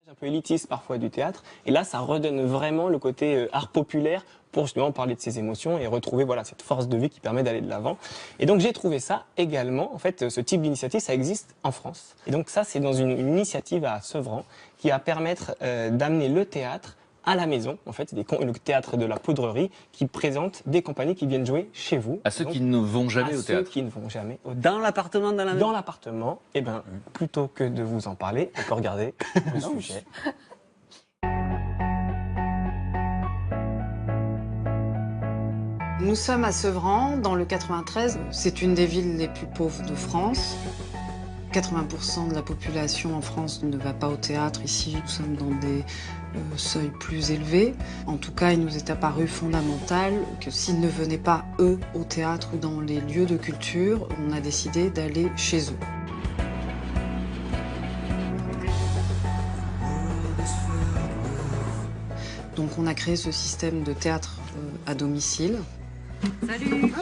Un peu élitiste parfois du théâtre, et là ça redonne vraiment le côté art populaire pour justement parler de ses émotions et retrouver voilà cette force de vie qui permet d'aller de l'avant. Et donc j'ai trouvé ça également, en fait ce type d'initiative ça existe en France. Et donc ça c'est dans une initiative à Sevran qui va permettre d'amener le théâtre à la maison, en fait, le théâtre de la Poudrerie qui présente des compagnies qui viennent jouer chez vous. À ceux qui ne vont jamais au théâtre. Ceux qui ne vont jamais au Dans l'appartement, dans la maison. Dans l'appartement, et ben plutôt que de vous en parler, on peut regarder le sujet. Nous sommes à Sevran, dans le 93. C'est une des villes les plus pauvres de France. 80% de la population en France ne va pas au théâtre. Ici, nous sommes dans des seuils plus élevés. En tout cas, il nous est apparu fondamental que s'ils ne venaient pas, eux, au théâtre ou dans les lieux de culture, on a décidé d'aller chez eux. Donc on a créé ce système de théâtre à domicile. Salut.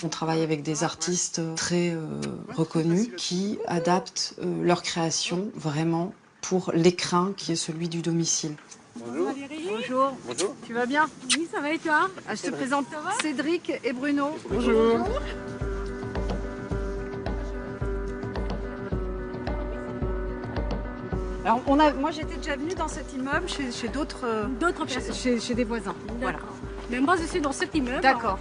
On travaille avec des artistes très reconnus qui adaptent leur création vraiment pour l'écrin qui est celui du domicile. Bonjour Valérie. Bonjour. Bonjour. Tu vas bien? Oui, ça va et toi? Je te présente Cédric et Bruno. Bonjour. Alors moi j'étais déjà venue dans cet immeuble chez d'autres personnes. Chez des voisins. Voilà. Mais moi je suis dans cet immeuble. D'accord.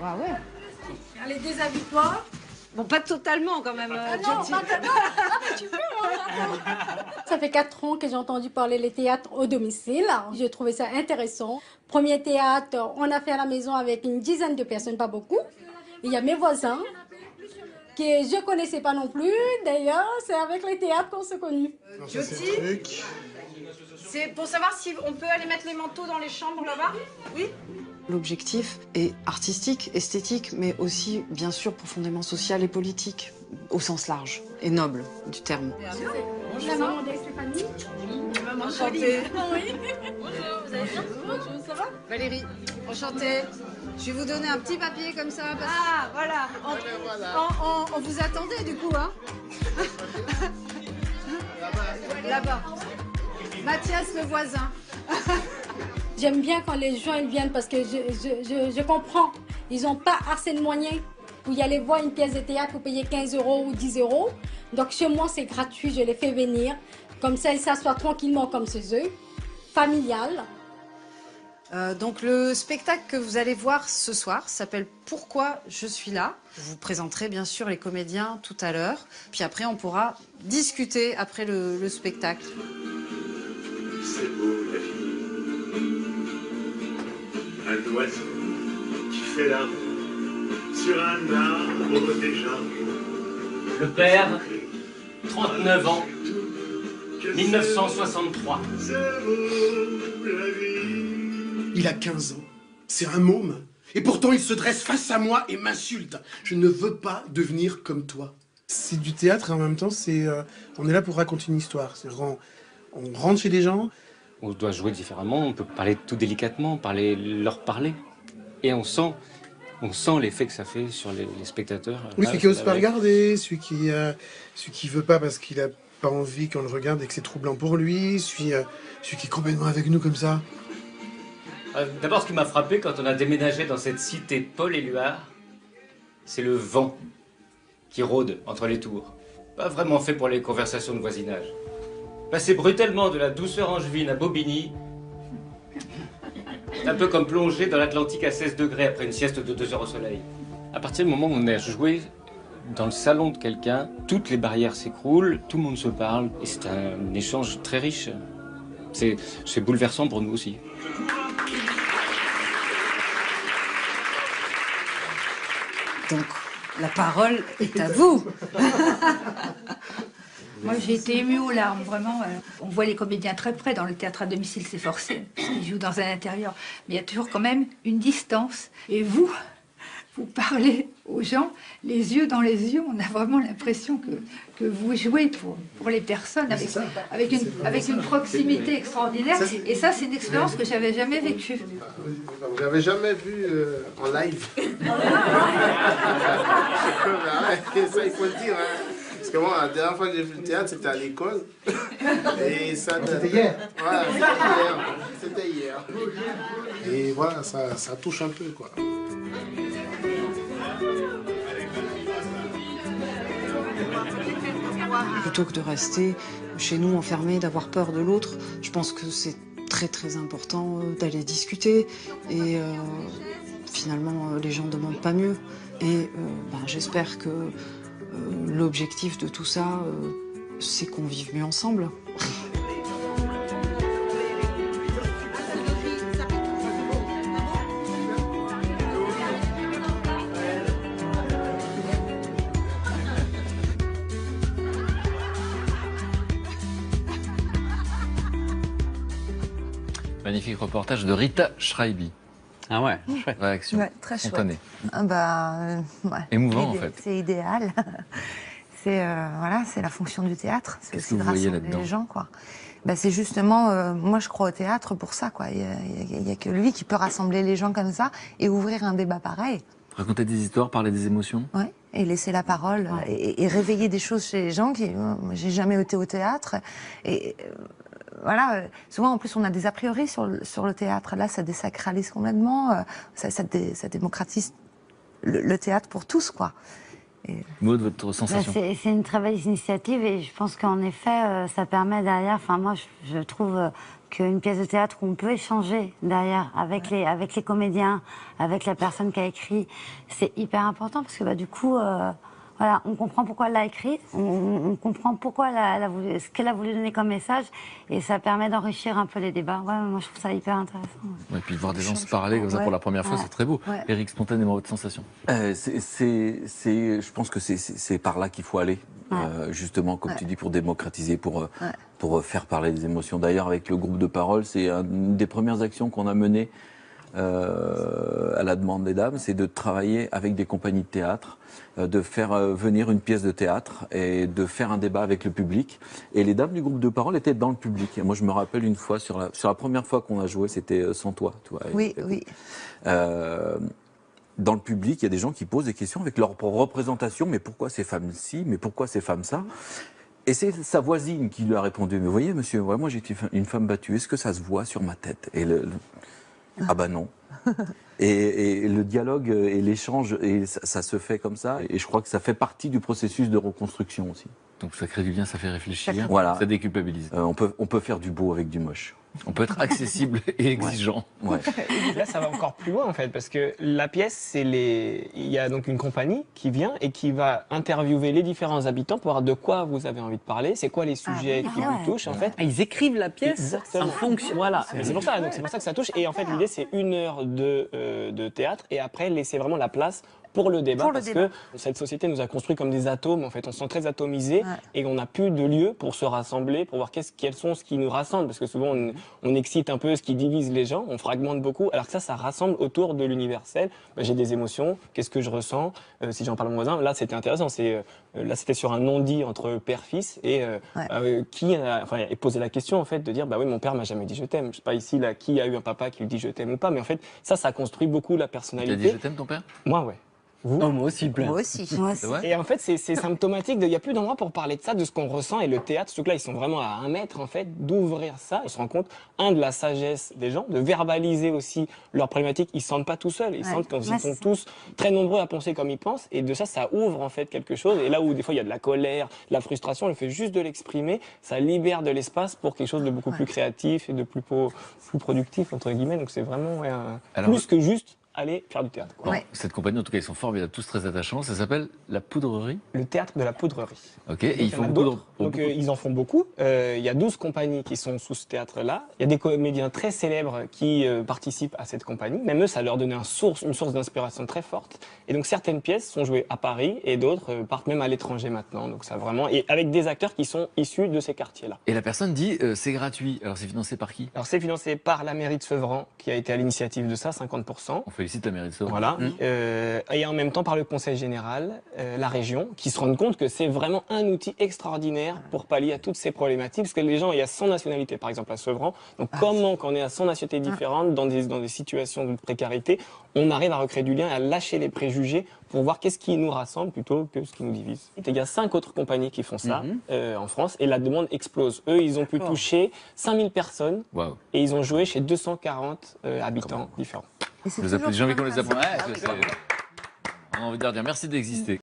Ah ouais. Allez, déshabille-toi. Bon, pas totalement quand même. Non, pas totalement. Ah, mais tu peux, hein. Ça fait 4 ans que j'ai entendu parler les théâtres au domicile. J'ai trouvé ça intéressant. Premier théâtre, on a fait à la maison avec une dizaine de personnes, pas beaucoup. Il y a mes voisins que je ne connaissais pas non plus. D'ailleurs, c'est avec les théâtres qu'on s'est connus. Joti, c'est pour savoir si on peut aller mettre les manteaux dans les chambres là-bas? Oui. L'objectif est artistique, esthétique, mais aussi, bien sûr, profondément social et politique, au sens large et noble du terme. La maman de Stéphanie. Maman enchantée. Oui. Bonjour, vous allez bien? Bonjour, ça va? Valérie, enchantée. Je vais vous donner un petit papier comme ça. Ah, voilà. On vous attendait du coup, hein? Là-bas. Mathias, le voisin. J'aime bien quand les gens ils viennent parce que je comprends. Ils n'ont pas assez de moyens pour y aller voir une pièce de théâtre pour payer 15 € ou 10 €. Donc chez moi, c'est gratuit, je les fais venir. Comme ça, ils s'assoient tranquillement comme chez eux, familial. Donc le spectacle que vous allez voir ce soir s'appelle « Pourquoi je suis là ». Je vous présenterai bien sûr les comédiens tout à l'heure. Puis après, on pourra discuter après le spectacle. C'est beau la vie. Un oiseau qui fait l'amour sur un arbre déjà. Le père, 39 ans, 1963. C'est beau la vie. Il a 15 ans. C'est un môme. Et pourtant, il se dresse face à moi et m'insulte. Je ne veux pas devenir comme toi. C'est du théâtre et en même temps, on est là pour raconter une histoire. On rentre chez des gens. On doit jouer différemment, on peut parler tout délicatement, leur parler. Et on sent l'effet que ça fait sur les spectateurs. Oui, celui qui n'ose pas regarder, celui qui veut pas parce qu'il a pas envie qu'on le regarde et que c'est troublant pour lui, celui qui est complètement avec nous comme ça. D'abord, ce qui m'a frappé quand on a déménagé dans cette cité Paul Éluard, c'est le vent qui rôde entre les tours. Pas vraiment fait pour les conversations de voisinage. Passer brutalement de la douceur angevine à Bobigny, c'est un peu comme plonger dans l'Atlantique à 16 degrés après une sieste de 2 heures au soleil. À partir du moment où on a joué dans le salon de quelqu'un, toutes les barrières s'écroulent, tout le monde se parle, et c'est un échange très riche. C'est bouleversant pour nous aussi. Donc, la parole est à vous. Moi, j'ai été émue aux larmes, vraiment. On voit les comédiens très près dans le théâtre à domicile, c'est forcé, parce qu'ils jouent dans un intérieur. Mais il y a toujours quand même une distance. Et vous parlez aux gens, les yeux dans les yeux, on a vraiment l'impression que vous jouez pour les personnes, avec une proximité extraordinaire. Et ça, c'est une expérience que j'avais jamais vécue. Vous l'avez jamais vu en live. Ça, il faut le dire. Hein. que moi, la dernière fois que j'ai vu le théâtre, c'était à l'école. Et ça... C'était hier. Voilà, c'était hier. Et voilà, ça touche un peu, quoi. Plutôt que de rester chez nous enfermés, d'avoir peur de l'autre, je pense que c'est très très important d'aller discuter. Et finalement, les gens ne demandent pas mieux. Et j'espère que l'objectif de tout ça, c'est qu'on vive mieux ensemble. Magnifique reportage de Rita Schreiby. Ah ouais, chouette. Réaction très spontanée. Chouette. Émouvant en fait. C'est idéal. C'est la fonction du théâtre. C'est Qu'est-ce aussi que de vous voyez rassembler là-dedans les gens, quoi. C'est justement, moi je crois au théâtre pour ça, quoi. Il y a que lui qui peut rassembler les gens comme ça et ouvrir un débat pareil. Raconter des histoires, parler des émotions. Ouais. Et laisser la parole et réveiller des choses chez les gens qui, j'ai jamais été au théâtre et souvent en plus on a des a priori sur le théâtre. Là, ça désacralise complètement, ça démocratise le théâtre pour tous, quoi. Maud, votre sensation? C'est une très belle initiative et je pense qu'en effet, ça permet derrière. Enfin, moi, je trouve qu'une pièce de théâtre où on peut échanger derrière avec les comédiens, avec la personne qui a écrit, c'est hyper important parce que du coup. On comprend pourquoi elle l'a écrit, on comprend pourquoi ce qu'elle a voulu donner comme message, et ça permet d'enrichir un peu les débats. Ouais, moi je trouve ça hyper intéressant. Et puis voir des gens se parler comme ça pour la première fois, c'est très beau. Ouais. Éric, spontanément, votre sensation? Je pense que c'est par là qu'il faut aller, justement, comme tu dis, pour démocratiser, pour faire parler des émotions. D'ailleurs, avec le groupe de parole, c'est une des premières actions qu'on a menées à la demande des dames, c'est de travailler avec des compagnies de théâtre, de faire venir une pièce de théâtre et de faire un débat avec le public. Et les dames du groupe de parole étaient dans le public. Et moi, je me rappelle une fois, sur la première fois qu'on a joué, c'était Sans toi. Tu vois, oui. Dans le public, il y a des gens qui posent des questions avec leur représentation. Mais pourquoi ces femmes-ci? Mais pourquoi ces femmes-ça? Et c'est sa voisine qui lui a répondu, mais voyez, monsieur, moi j'ai été une femme battue, est-ce que ça se voit sur ma tête? Et ah bah non. Et le dialogue et l'échange, et ça se fait comme ça. Et je crois que ça fait partie du processus de reconstruction aussi. Donc ça crée du lien, ça fait réfléchir, voilà. Ça déculpabilise. On peut faire du beau avec du moche. On peut être accessible et exigeant. Ouais. Là, ça va encore plus loin en fait, parce que la pièce, il y a donc une compagnie qui vient et qui va interviewer les différents habitants pour voir de quoi vous avez envie de parler, c'est quoi les sujets qui vous touchent en fait. Ils écrivent la pièce. Exactement. En fonction. Voilà, c'est pour ça. Donc c'est pour ça que ça touche. Et en fait, l'idée c'est 1 heure de théâtre et après laisser vraiment la place pour le débat, que cette société nous a construit comme des atomes, en fait. On se sent très atomisés et on n'a plus de lieu pour se rassembler, pour voir quels sont ce qui nous rassemble. Parce que souvent, on excite un peu ce qui divise les gens, on fragmente beaucoup, alors que ça rassemble autour de l'universel. J'ai des émotions, qu'est-ce que je ressens? Si j'en parle à mon voisin, là, c'était intéressant. Là, c'était sur un non-dit entre père-fils et qui a posé la question, en fait, de dire, oui, mon père m'a jamais dit je t'aime. Je sais pas ici, là, qui a eu un papa qui lui dit je t'aime ou pas, mais en fait, ça construit beaucoup la personnalité. Tu as dit je t'aime ton père? Moi, ouais. Vous? Oh, moi aussi, plein. Moi aussi. Et en fait, c'est symptomatique. Il n'y a plus d'endroit pour parler de ça, de ce qu'on ressent. Et le théâtre, ce truc-là, ils sont vraiment à 1 mètre, en fait, d'ouvrir ça. Ils se rendent compte, de la sagesse des gens, de verbaliser aussi leurs problématiques. Ils ne se sentent pas tout seuls. Ils sentent qu'ils sont tous très nombreux à penser comme ils pensent. Et de ça ouvre, en fait, quelque chose. Et là où, des fois, il y a de la colère, de la frustration, le fait juste de l'exprimer, ça libère de l'espace pour quelque chose de beaucoup plus créatif et de plus productif, entre guillemets. Donc, c'est vraiment plus que juste aller faire du théâtre. Bon, cette compagnie, en tout cas, ils sont formidables, tous très attachants. Ça s'appelle La Poudrerie. Le théâtre de la Poudrerie. Ok, et ils font d'autres. Donc ils en font beaucoup. Il y a 12 compagnies qui sont sous ce théâtre-là. Il y a des comédiens très célèbres qui participent à cette compagnie. Même eux, ça leur donnait une source d'inspiration très forte. Et donc certaines pièces sont jouées à Paris et d'autres partent même à l'étranger maintenant. Donc ça vraiment, et avec des acteurs qui sont issus de ces quartiers-là. Et la personne dit c'est gratuit. Alors c'est financé par qui? Alors c'est financé par la mairie de Sevran qui a été à l'initiative de ça, 50%. félicite la mairie de Sceaux. Voilà. Et en même temps par le Conseil général, la région, qui se rendent compte que c'est vraiment un outil extraordinaire pour pallier à toutes ces problématiques, parce que les gens, il y a 100 nationalités, par exemple à Sevran. Donc comment, quand on est à 100 nationalités différentes, dans des situations de précarité, on arrive à recréer du lien, à lâcher les préjugés pour voir qu'est-ce qui nous rassemble plutôt que ce qui nous divise. Et il y a 5 autres compagnies qui font ça en France, et la demande explose. Eux, ils ont pu toucher 5000 personnes, et ils ont joué chez 240 habitants différents. J'ai envie qu'on les applaudisse. On a envie de leur dire merci d'exister.